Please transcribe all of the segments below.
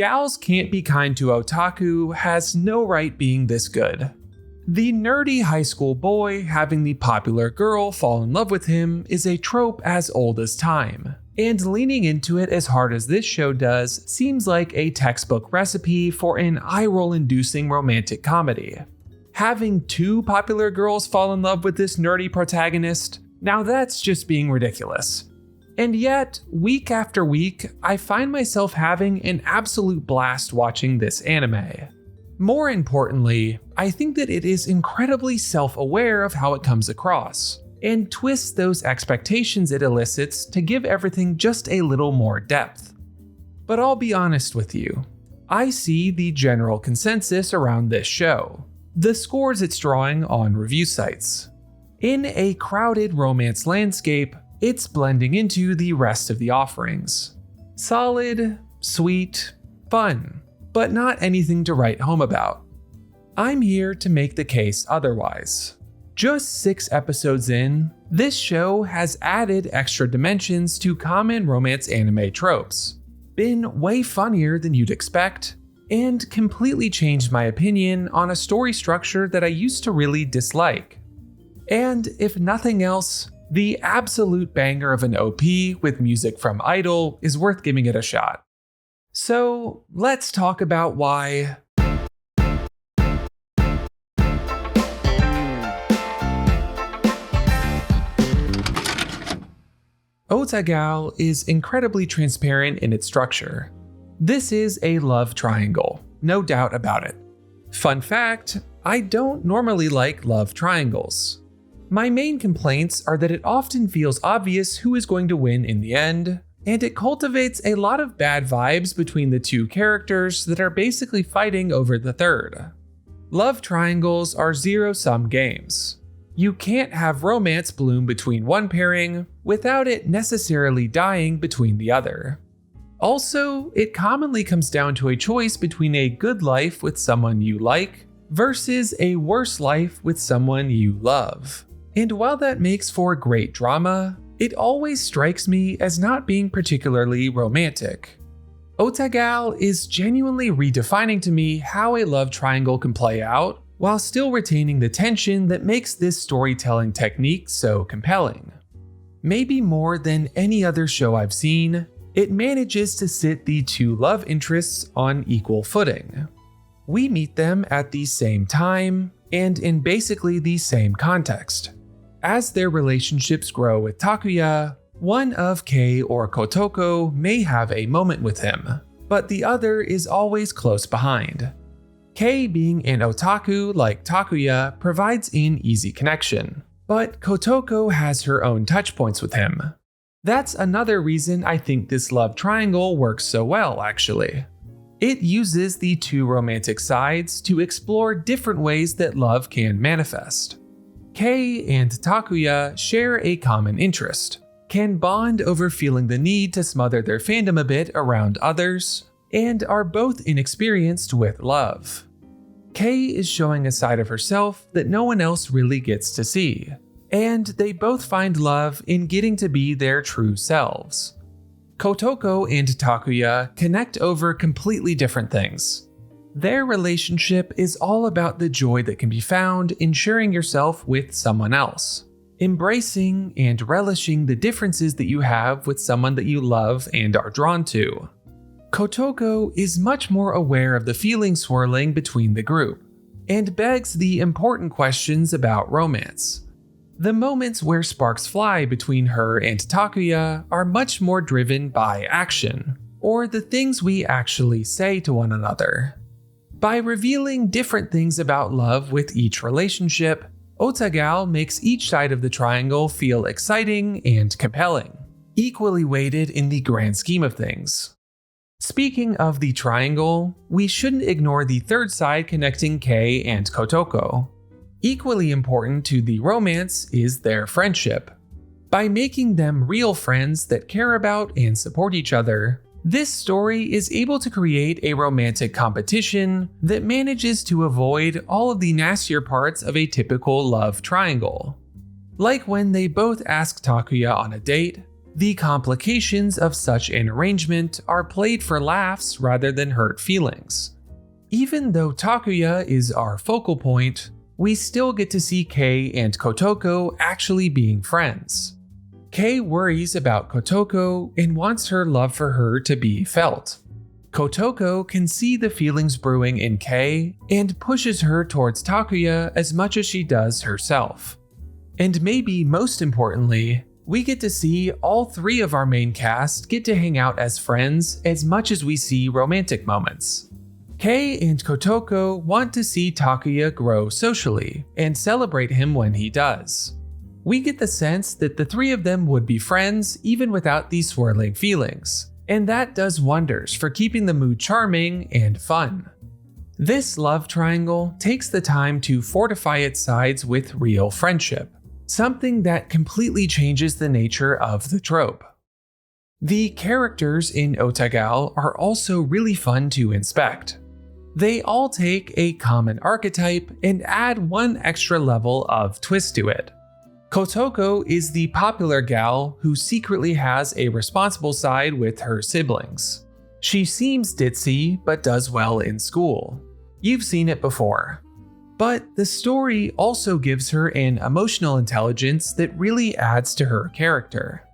Gals Can't Be Kind to Otaku has no right being this good. The nerdy high school boy having the popular girl fall in love with him is a trope as old as time, and leaning into it as hard as this show does seems like a textbook recipe for an eye-roll-inducing romantic comedy. Having two popular girls fall in love with this nerdy protagonist, now that's just being ridiculous. And yet, week after week, I find myself having an absolute blast watching this anime. More importantly, I think that it is incredibly self-aware of how it comes across, and twists those expectations it elicits to give everything just a little more depth. But I'll be honest with you, I see the general consensus around this show, the scores it's drawing on review sites. In a crowded romance landscape, it's blending into the rest of the offerings. Solid, sweet, fun, but not anything to write home about. I'm here to make the case otherwise. Just 6 episodes in, this show has added extra dimensions to common romance anime tropes, been way funnier than you'd expect, and completely changed my opinion on a story structure that I used to really dislike. And if nothing else, the absolute banger of an OP with music from Idol is worth giving it a shot. So let's talk about why Otagal is incredibly transparent in its structure. This is a love triangle, no doubt about it. Fun fact, I don't normally like love triangles. My main complaints are that it often feels obvious who is going to win in the end, and it cultivates a lot of bad vibes between the two characters that are basically fighting over the third. Love triangles are zero-sum games. You can't have romance bloom between one pairing without it necessarily dying between the other. Also, it commonly comes down to a choice between a good life with someone you like versus a worse life with someone you love. And while that makes for great drama, it always strikes me as not being particularly romantic. Otagal is genuinely redefining to me how a love triangle can play out, while still retaining the tension that makes this storytelling technique so compelling. Maybe more than any other show I've seen, it manages to sit the two love interests on equal footing. We meet them at the same time, and in basically the same context. As their relationships grow with Takuya, one of Kei or Kotoko may have a moment with him, but the other is always close behind. Kei, being an otaku like Takuya, provides an easy connection, but Kotoko has her own touchpoints with him. That's another reason I think this love triangle works so well, actually. It uses the two romantic sides to explore different ways that love can manifest. Kei and Takuya share a common interest, can bond over feeling the need to smother their fandom a bit around others, and are both inexperienced with love. Kei is showing a side of herself that no one else really gets to see, and they both find love in getting to be their true selves. Kotoko and Takuya connect over completely different things. Their relationship is all about the joy that can be found in sharing yourself with someone else, embracing and relishing the differences that you have with someone that you love and are drawn to. Kotoko is much more aware of the feelings swirling between the group, and begs the important questions about romance. The moments where sparks fly between her and Takuya are much more driven by action, or the things we actually say to one another. By revealing different things about love with each relationship, Otagal makes each side of the triangle feel exciting and compelling, equally weighted in the grand scheme of things. Speaking of the triangle, we shouldn't ignore the third side connecting Kei and Kotoko. Equally important to the romance is their friendship. By making them real friends that care about and support each other, this story is able to create a romantic competition that manages to avoid all of the nastier parts of a typical love triangle. Like when they both ask Takuya on a date, The complications of such an arrangement are played for laughs rather than hurt feelings. Even though Takuya is our focal point, we still get to see Kei and Kotoko actually being friends. Kei worries about Kotoko and wants her love for her to be felt. Kotoko can see the feelings brewing in Kei and pushes her towards Takuya as much as she does herself. And maybe most importantly, we get to see all three of our main cast get to hang out as friends as much as we see romantic moments. Kei and Kotoko want to see Takuya grow socially and celebrate him when he does. We get the sense that the three of them would be friends even without these swirling feelings, and that does wonders for keeping the mood charming and fun. This love triangle takes the time to fortify its sides with real friendship, something that completely changes the nature of the trope. The characters in Otagal are also really fun to inspect. They all take a common archetype and add one extra level of twist to it. Kotoko is the popular gal who secretly has a responsible side with her siblings. She seems ditzy but does well in school. You've seen it before. But the story also gives her an emotional intelligence that really adds to her character.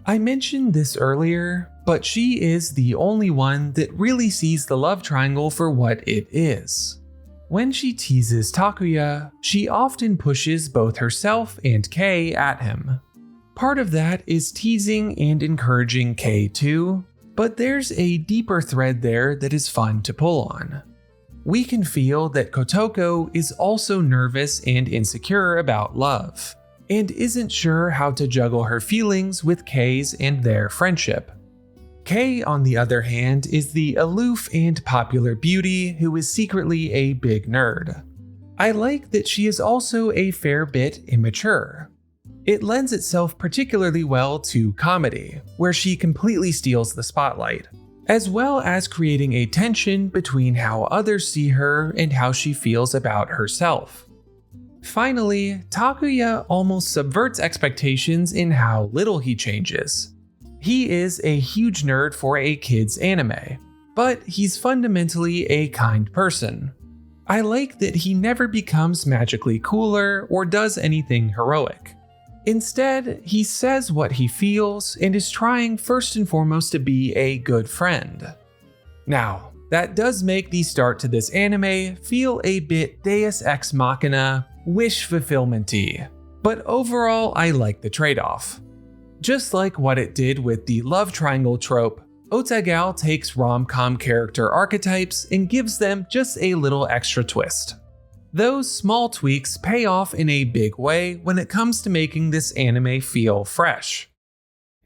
I mentioned this earlier, but she is the only one that really sees the love triangle for what it is. When she teases Takuya, she often pushes both herself and Kei at him. Part of that is teasing and encouraging Kei too, but there's a deeper thread there that is fun to pull on. We can feel that Kotoko is also nervous and insecure about love, and isn't sure how to juggle her feelings with Kei's and their friendship. Kei, on the other hand, is the aloof and popular beauty who is secretly a big nerd. I like that she is also a fair bit immature. It lends itself particularly well to comedy, where she completely steals the spotlight, as well as creating a tension between how others see her and how she feels about herself. Finally, Takuya almost subverts expectations in how little he changes. He is a huge nerd for a kid's anime, but he's fundamentally a kind person. I like that he never becomes magically cooler or does anything heroic. Instead, he says what he feels and is trying first and foremost to be a good friend. Now, that does make the start to this anime feel a bit Deus Ex Machina, wish fulfillment-y, but overall I like the trade-off. Just like what it did with the love triangle trope, Otagal takes romcom character archetypes and gives them just a little extra twist. Those small tweaks pay off in a big way when it comes to making this anime feel fresh.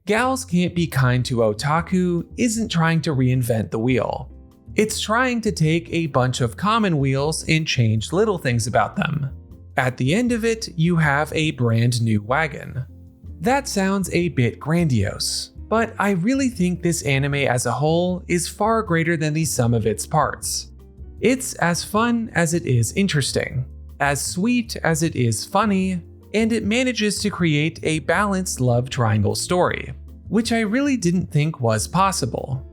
Gals Can't Be Kind to Otaku isn't trying to reinvent the wheel. It's trying to take a bunch of common wheels and change little things about them. At the end of it, you have a brand new wagon. That sounds a bit grandiose, but I really think this anime as a whole is far greater than the sum of its parts. It's as fun as it is interesting, as sweet as it is funny, and it manages to create a balanced love triangle story, which I really didn't think was possible.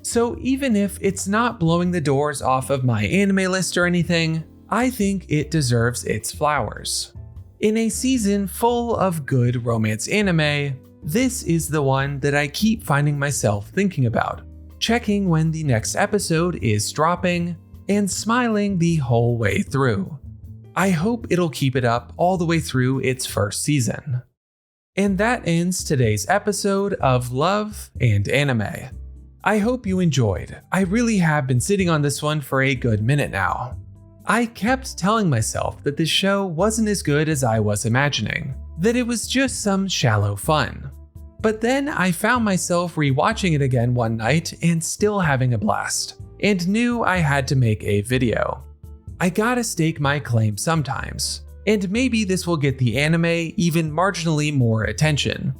So even if it's not blowing the doors off of my anime list or anything, I think it deserves its flowers. In a season full of good romance anime, this is the one that I keep finding myself thinking about, checking when the next episode is dropping, and smiling the whole way through. I hope it'll keep it up all the way through its first season. And that ends today's episode of Love and Anime. I hope you enjoyed. I really have been sitting on this one for a good minute now. I kept telling myself that this show wasn't as good as I was imagining, that it was just some shallow fun. But then I found myself rewatching it again one night and still having a blast, and knew I had to make a video. I gotta stake my claim sometimes, and maybe this will get the anime even marginally more attention.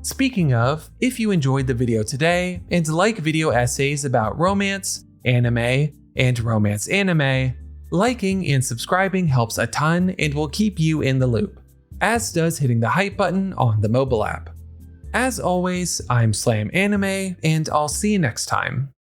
Speaking of, if you enjoyed the video today and like video essays about romance, anime, and romance anime, liking and subscribing helps a ton and will keep you in the loop, as does hitting the hype button on the mobile app. As always, I'm Slam Anime, and I'll see you next time.